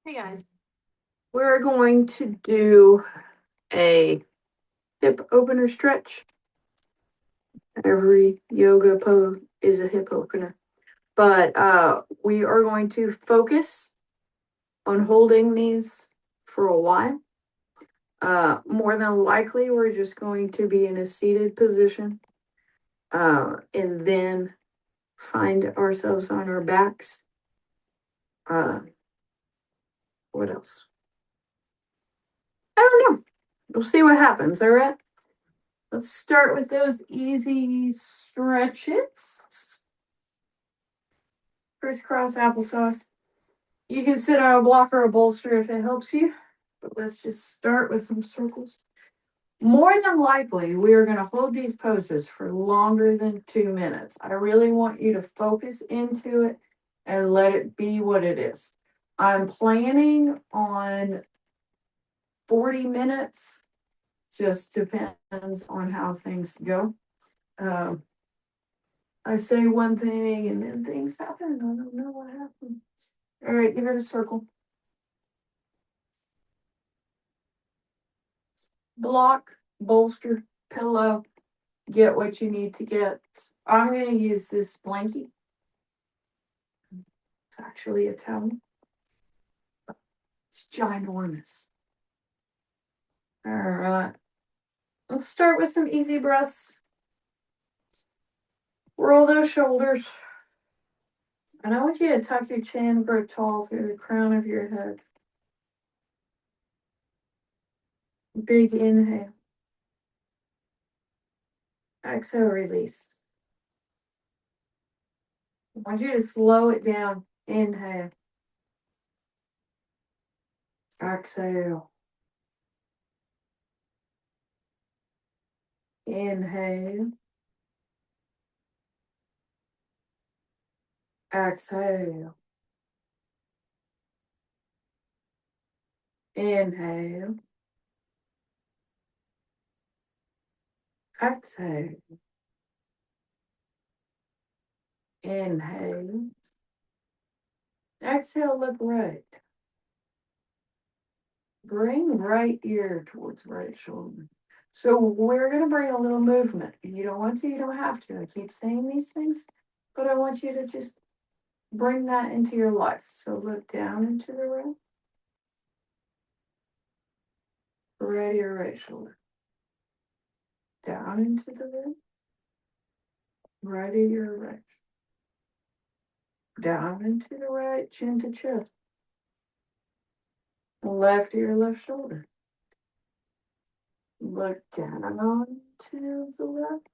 Hey guys, we're going to do a hip opener stretch. Every yoga pose is a hip opener, but we are going to focus on holding these for a while. More than likely, we're just going to be in a seated position and then find ourselves on our backs. What else? I don't know. We'll see what happens, all right? Let's start with those easy stretches. Crisscross applesauce. You can sit on a block or a bolster if it helps you, but let's just start with some circles. More than likely, we are going to hold these poses for longer than 2 minutes. I really want you to focus into it and let it be what it is. I'm planning on 40 minutes, just depends on how things go. I say one thing and then things happen. I don't know what happened. All right, give it a circle. Block, bolster, pillow, get what you need to get. I'm going to use this blankie. It's actually a towel. It's ginormous. All right. Let's start with some easy breaths. Roll those shoulders. And I want you to tuck your chin, grow tall through the crown of your head. Big inhale. Exhale, release. I want you to slow it down. Inhale. Exhale. Inhale. Exhale. Inhale. Exhale. Inhale. Exhale, look right. Bring right ear towards right shoulder. So we're going to bring a little movement. If you don't want to, you don't have to. I keep saying these things, but I want you to just bring that into your life. So look down into the right. Right ear, right shoulder. Down into the right. Right ear, right. Down into the right, chin to chest. Left ear, left shoulder. Look down to the left.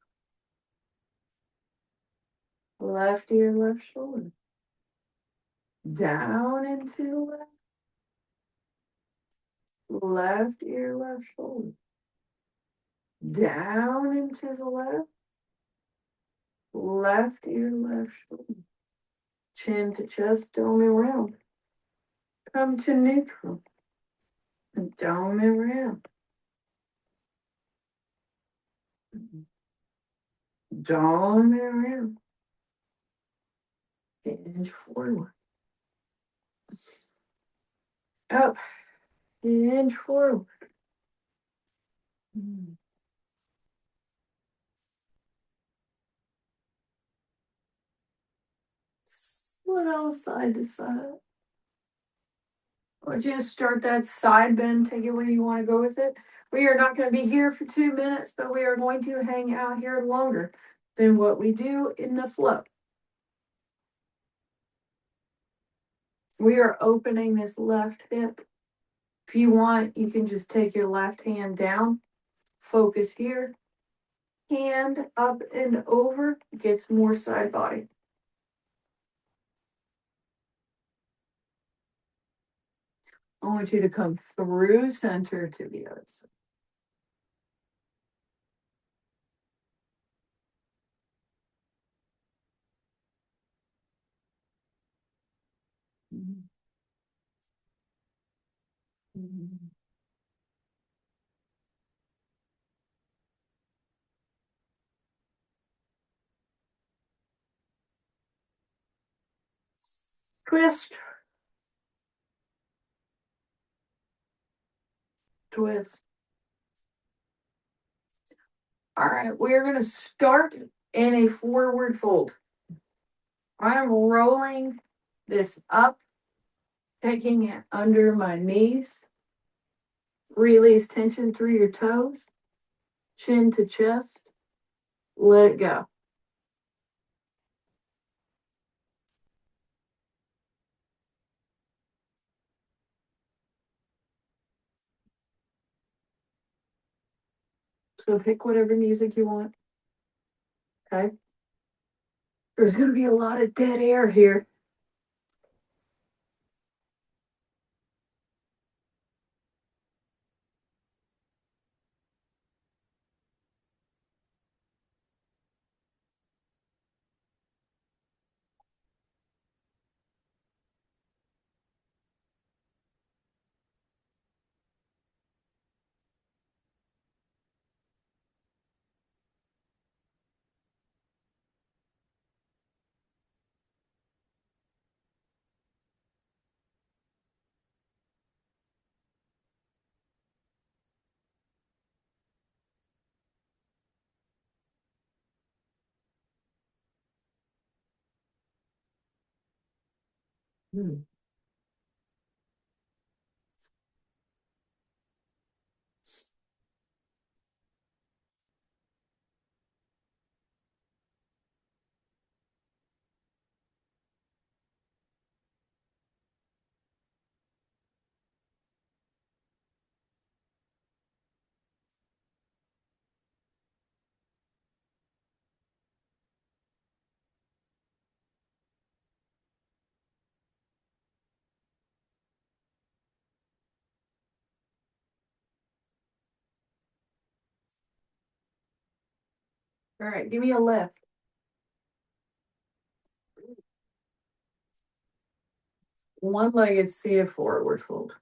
Left ear, left shoulder. Down into the left. Left ear, left shoulder. Down into the left. Left ear, left shoulder. Chin to chest, dome and round. Come to neutral. And dome and round. Dome and round. Hinge forward. Up. Hinge forward. Little side to side. I want you to start that side bend, take it where you want to go with it. We are not going to be here for 2 minutes, but we are going to hang out here longer than what we do in the flow. We are opening this left hip. If you want, you can just take your left hand down, focus here, hand up and over, gets more side body. I want you to come through center to the other side. Mm-hmm. Mm-hmm. Twist. twist. All right, we're going to start in a forward fold. I'm rolling this up, taking it under my knees. Release tension through your toes, chin to chest. Let it go. So pick whatever music you want. Okay. There's going to be a lot of dead air here. Hmm. All right, give me a left. One-legged seated forward fold.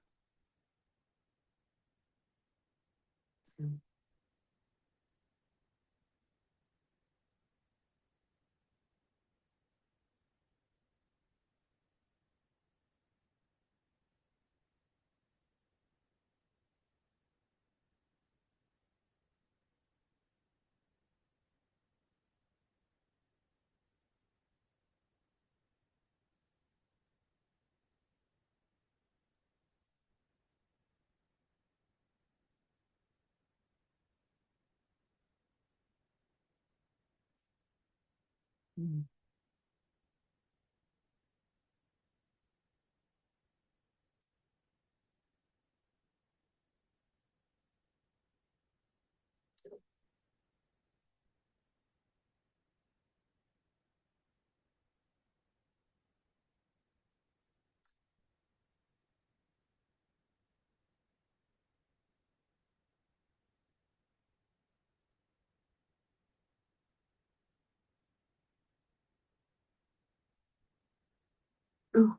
Ooh.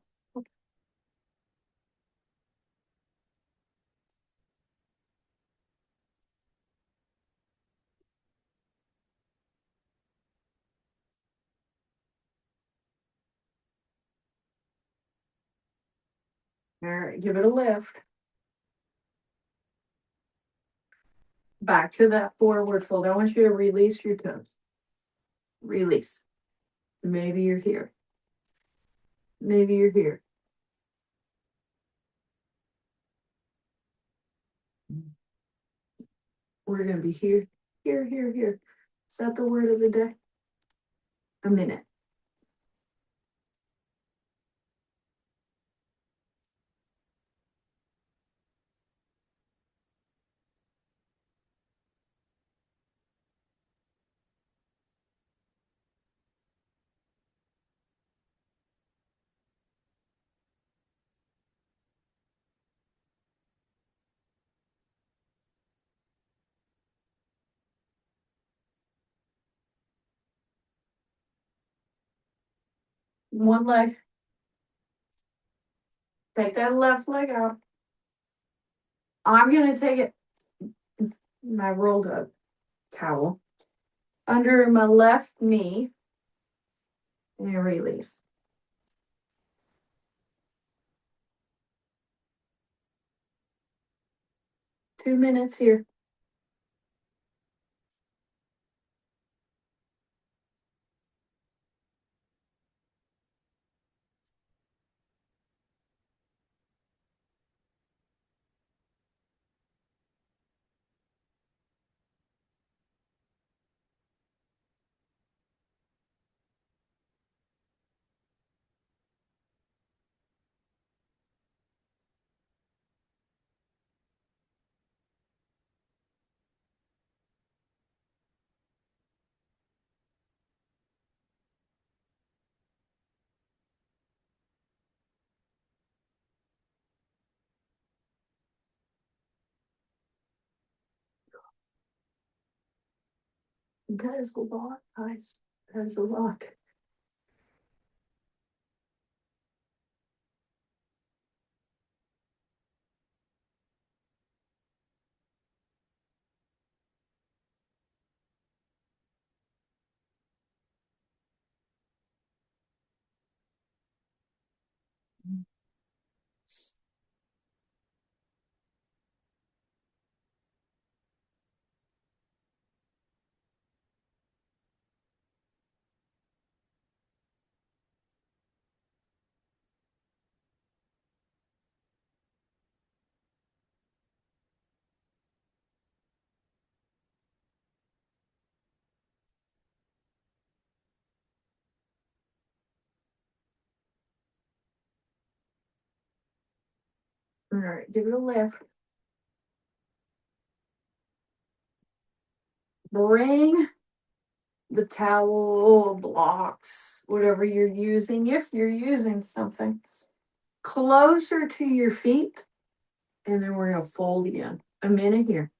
All right, give it a lift. Back to that forward fold. I want you to release your toes. Release. Maybe you're here. Maybe you're here. We're going to be here, here, here, here. Is that the word of the day? A minute. One leg. Take that left leg out. I'm going to take it, my rolled up towel, under my left knee and release. 2 minutes here. That is a lot, guys. That is a lot. All right, give it a lift. Bring the towel, blocks, whatever you're using, if you're using something, closer to your feet. And then we're going to fold again. A minute here.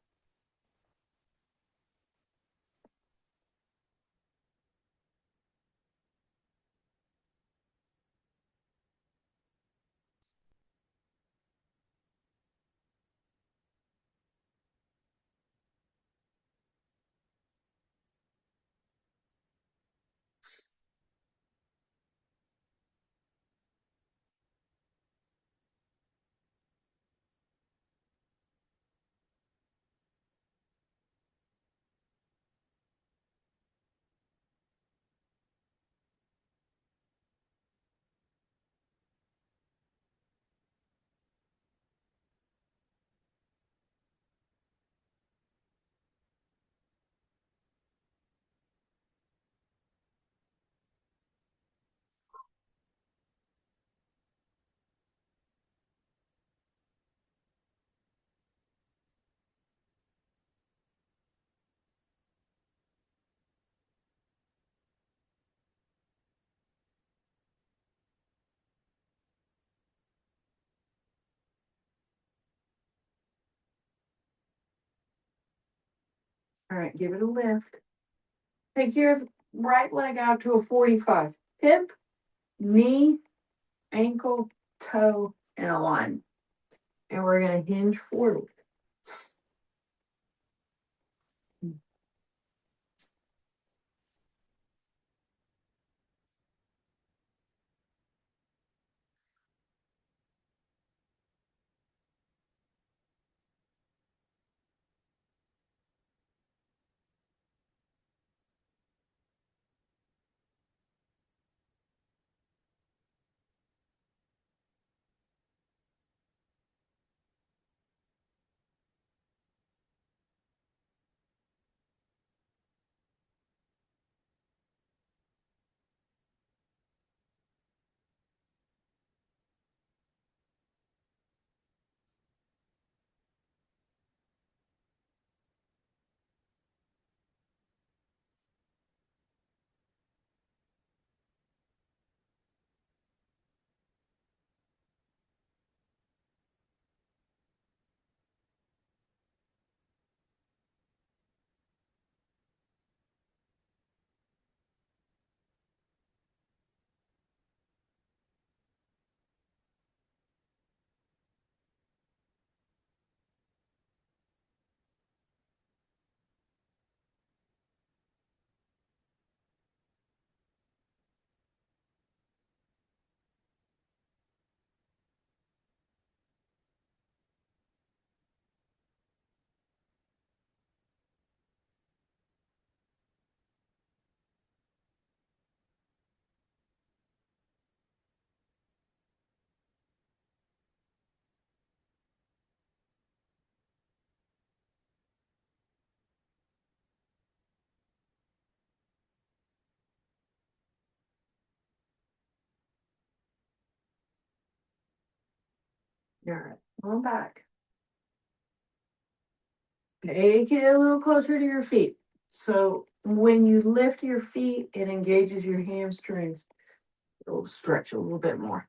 All right, give it a lift. Take your right leg out to a 45. Hip, knee, ankle, toe, and a line. And we're going to hinge forward. All right, on back. Take it a little closer to your feet. So when you lift your feet, it engages your hamstrings. It'll stretch a little bit more.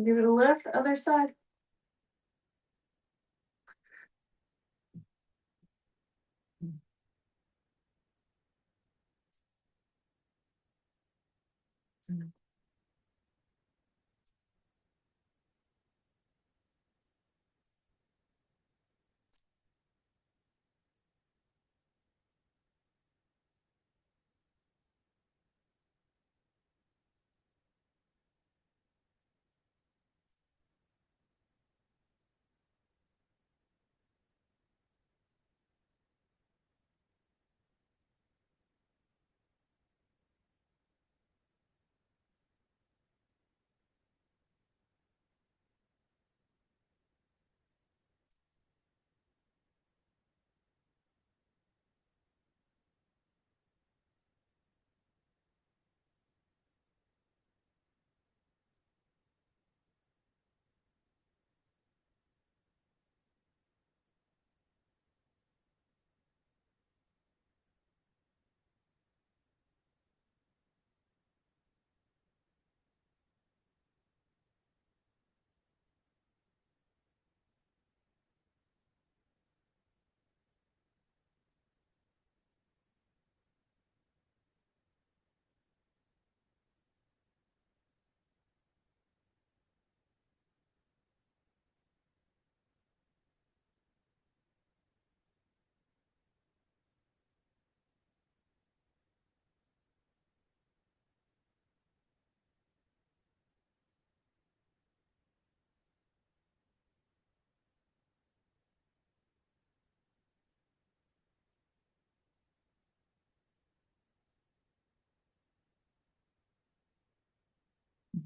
Give it a lift, other side.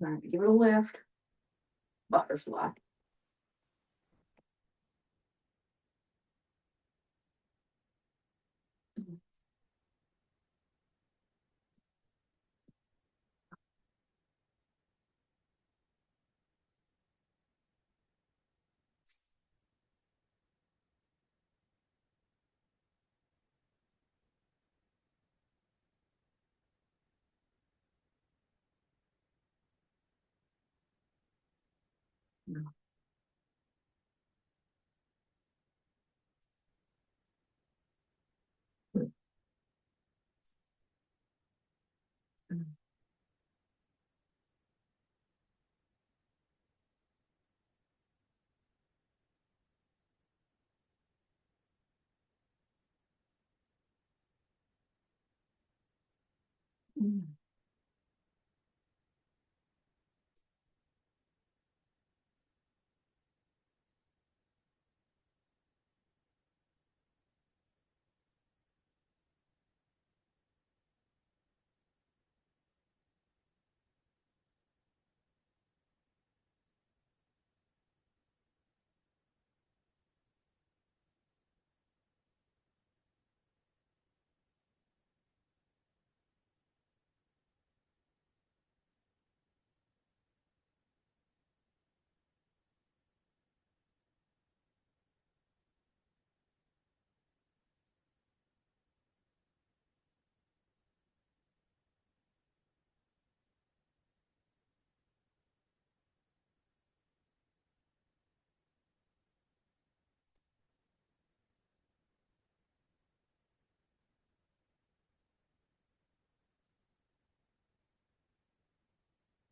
All right, give it a lift. Butterfly.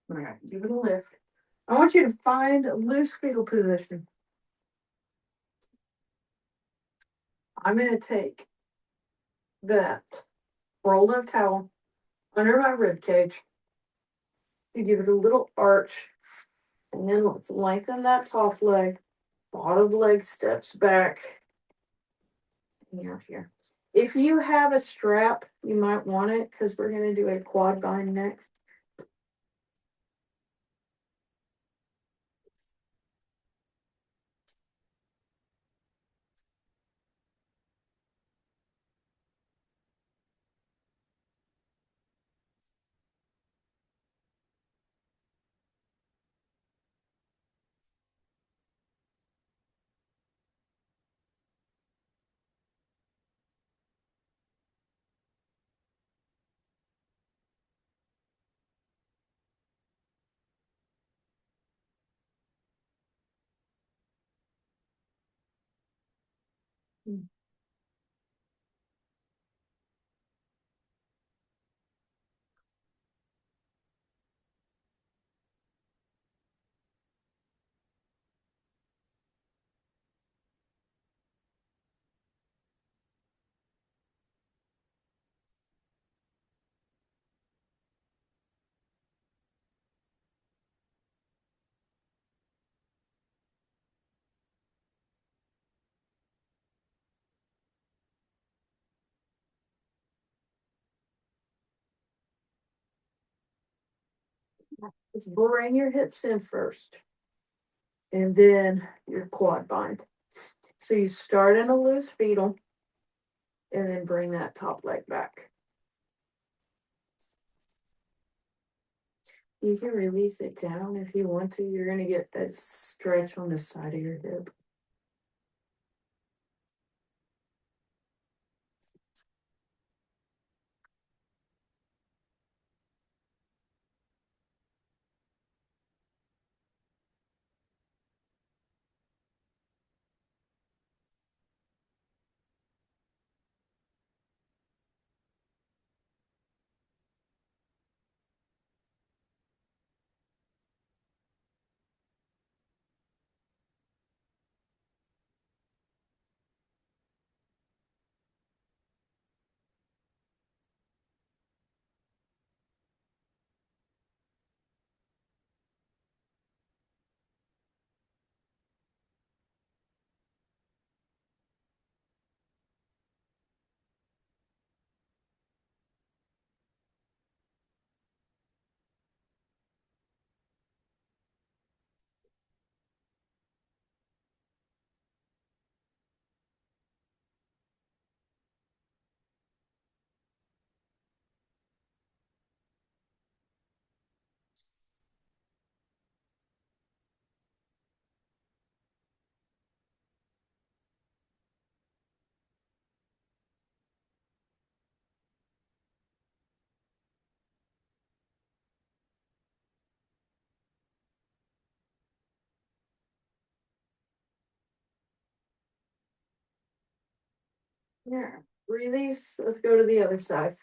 All right, give it a lift. I want you to find a loose fetal position. I'm going to take that rolled up towel under my rib cage. You give it a little arch And then let's lengthen that top leg. Bottom leg steps back. Here. If you have a strap, you might want it because we're going to do a quad bind next. Let's bring your hips in first, and then your quad bind. So you start in a loose fetal, and then bring that top leg back. You can release it down if you want to. You're going to get that stretch on the side of your hip. Yeah. Release. Let's go to the other side.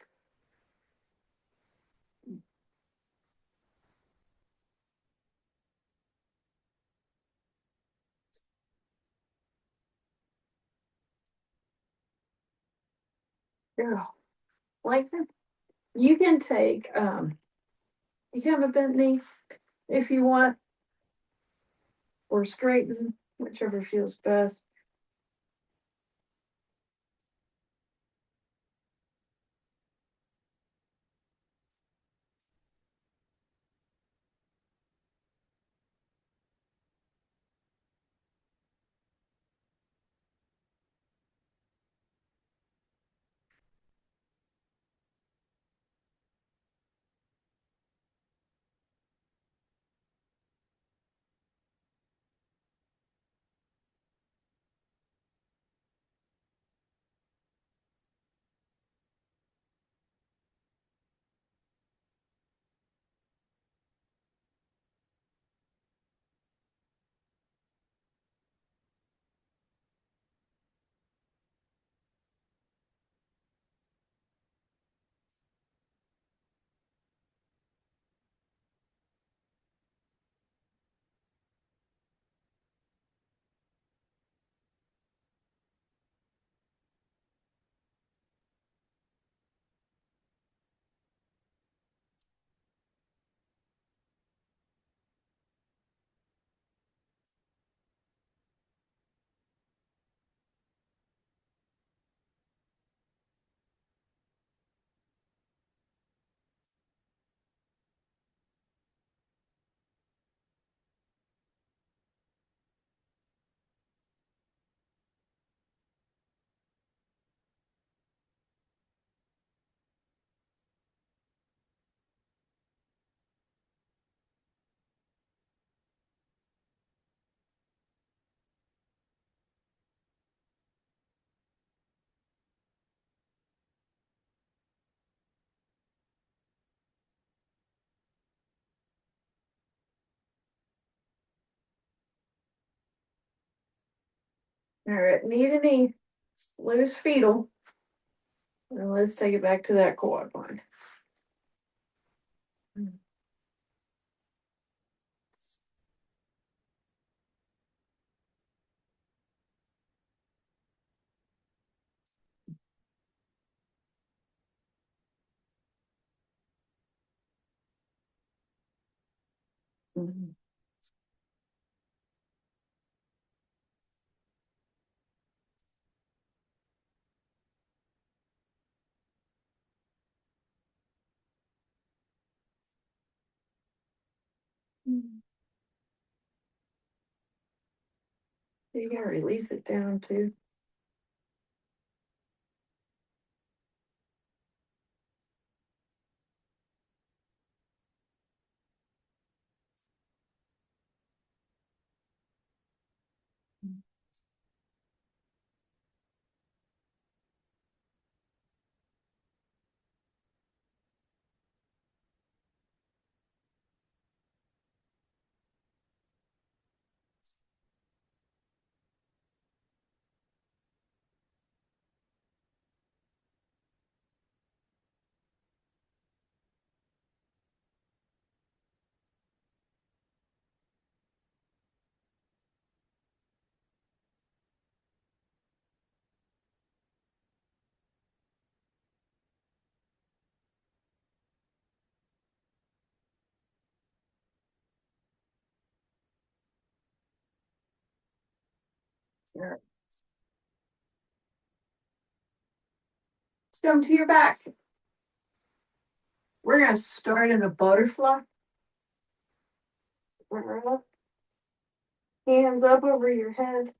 Yeah. Like that. You can take you can have a bent knee if you want, or straighten, whichever feels best. All right, knee to knee, loose fetal. And let's take it back to that quad line. Mhm. You gotta release it down too. All right. Let's come to your back. We're gonna start in a butterfly. Hands up over your head.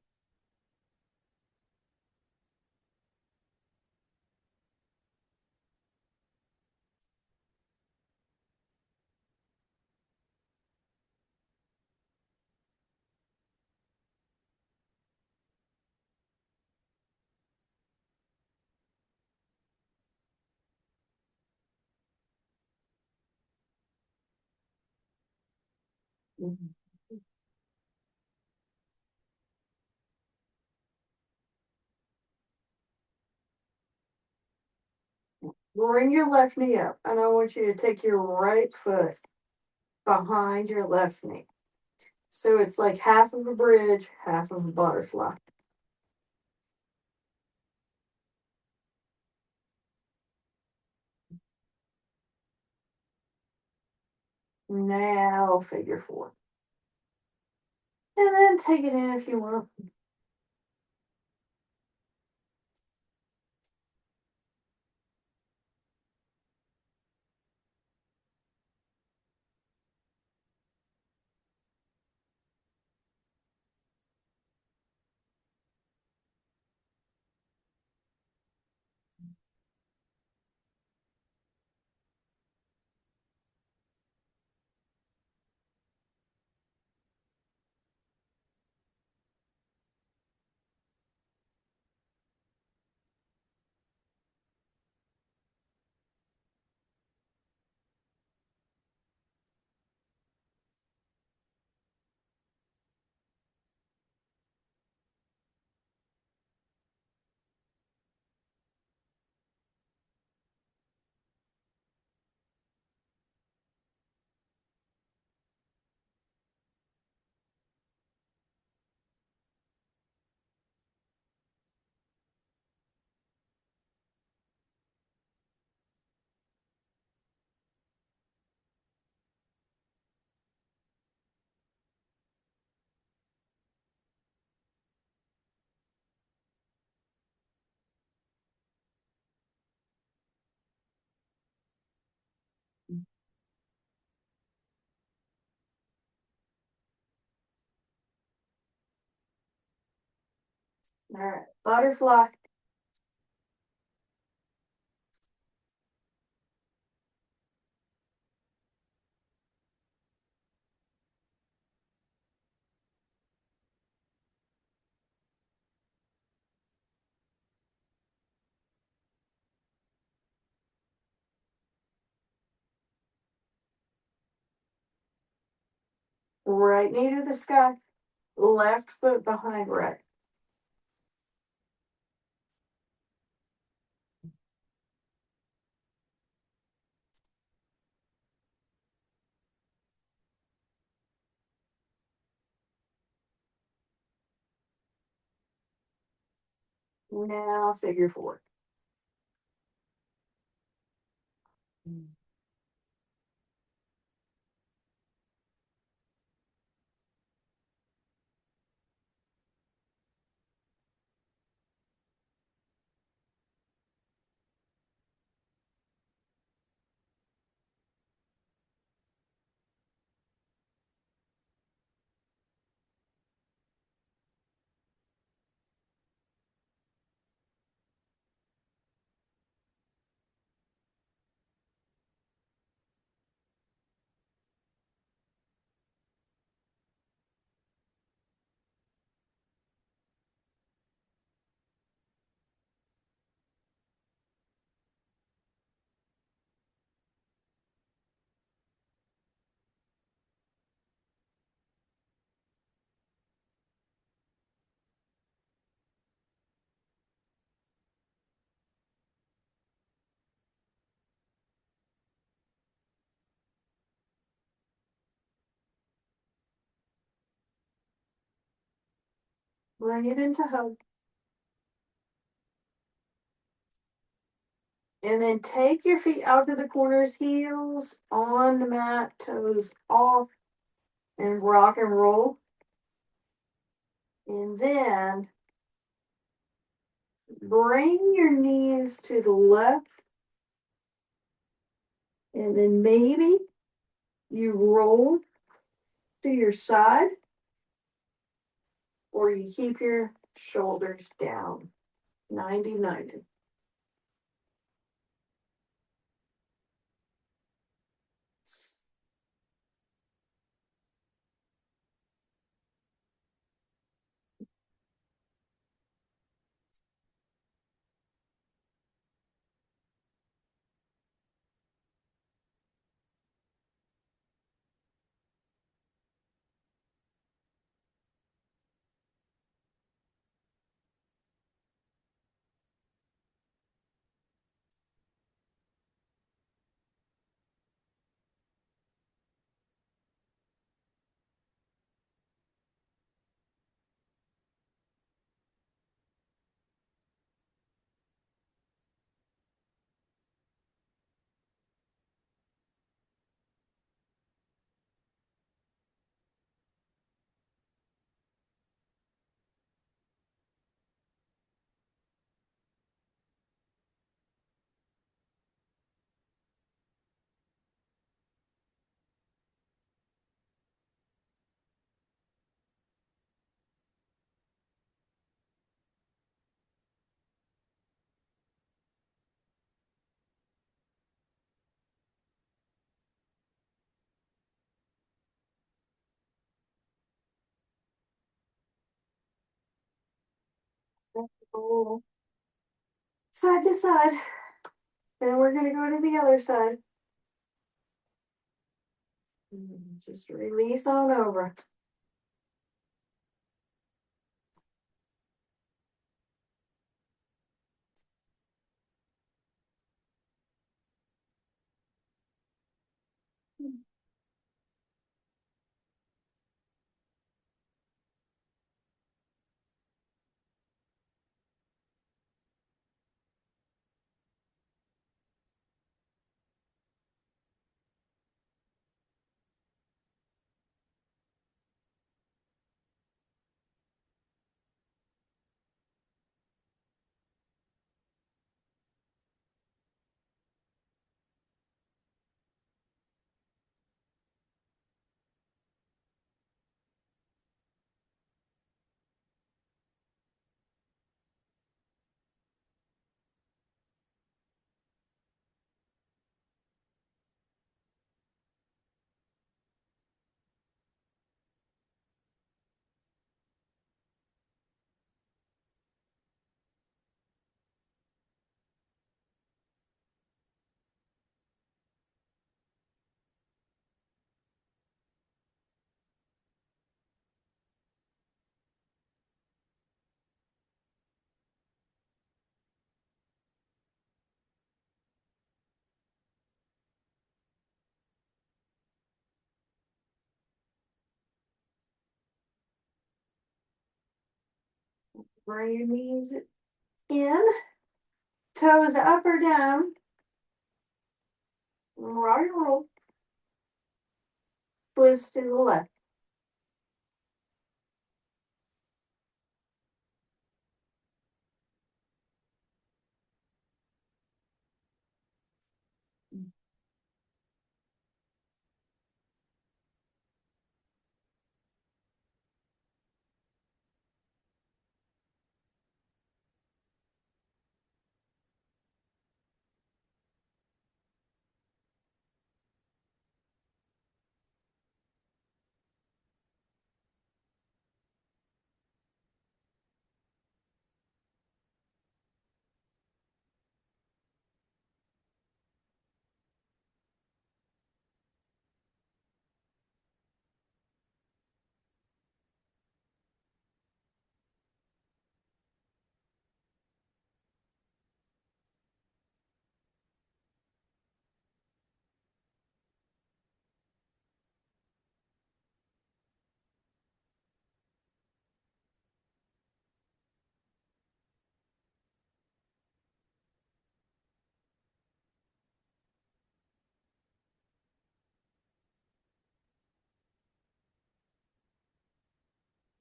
Bring your left knee up, and I want you to take your right foot behind your left knee. So it's like half of a bridge, half of a butterfly. Now figure four. And then take it in if you want. All right, butterfly. Right knee to the sky, left foot behind right. Now figure four. Bring it into hug. And then take your feet out to the corners, heels on the mat, toes off, and rock and roll. And then bring your knees to the left. And then maybe you roll to your side, or you keep your shoulders down. 90-90. Roll side to side. And we're going to go to the other side. Just release on over. Bring your knees In, toes up or down, rock and roll, twist to the left.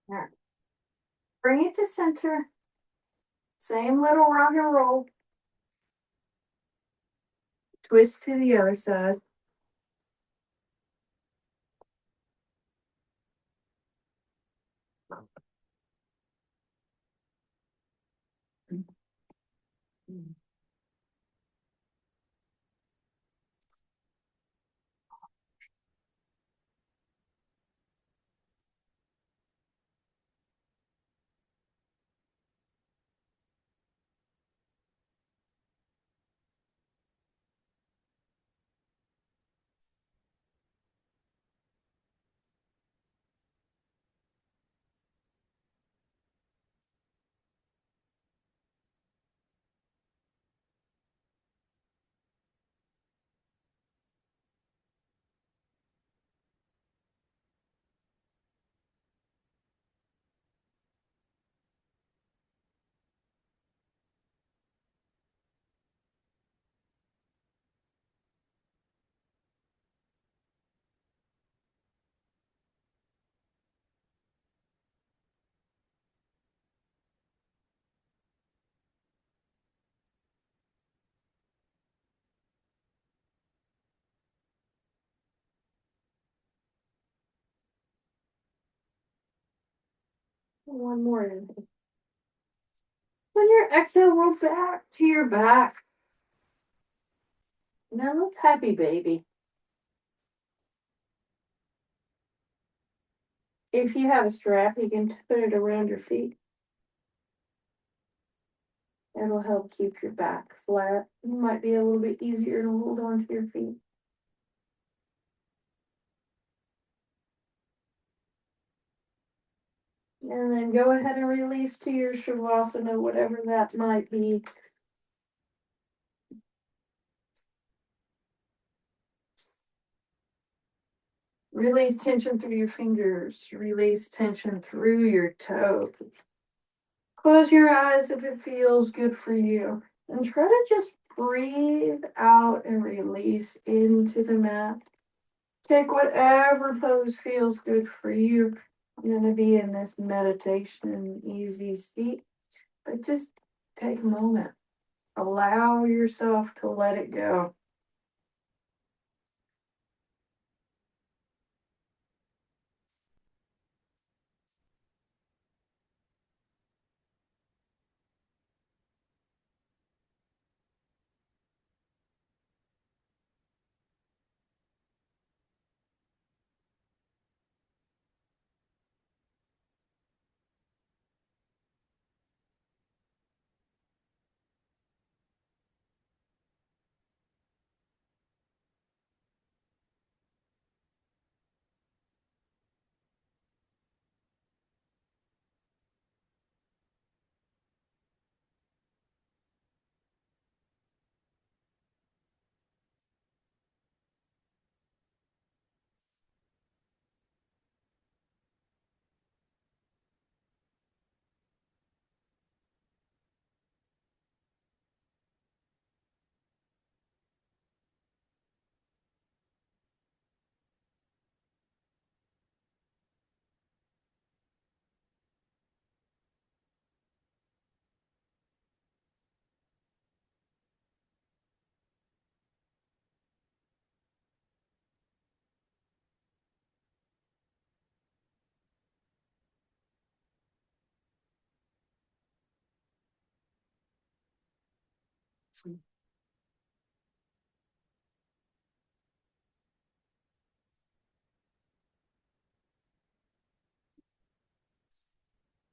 All right. Bring it to center. Same little rock and roll. Twist to the other side. One more. When your exhale, roll back to your back. Now let's happy baby. If you have a strap, you can put it around your feet. That'll help keep your back flat. It might be a little bit easier to hold on to your feet. And then go ahead and release to your Shavasana, whatever that might be. Release tension through your fingers. Release tension through your toes. Close your eyes if it feels good for you. And try to just breathe out and release into the mat. Take whatever pose feels good for you. I'm going to be in this meditation easy seat, but just take a moment. Allow yourself to let it go.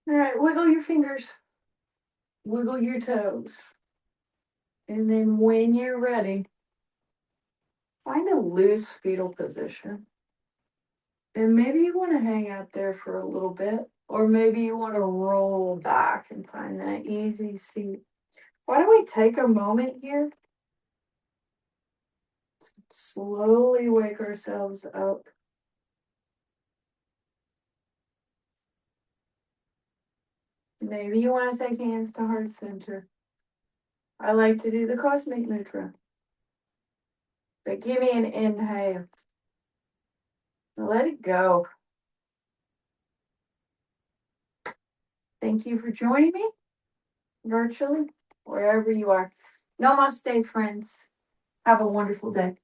All right, wiggle your fingers, wiggle your toes. And then when you're ready, find a loose fetal position. And maybe you want to hang out there for a little bit, or maybe you want to roll back and find that easy seat. Why don't we take a moment here to slowly wake ourselves up? Maybe you want to take hands to heart center. I like to do the cosmic mudra. But give me an inhale. Let it go. Thank you for joining me virtually, wherever you are. Namaste, friends. Have a wonderful day.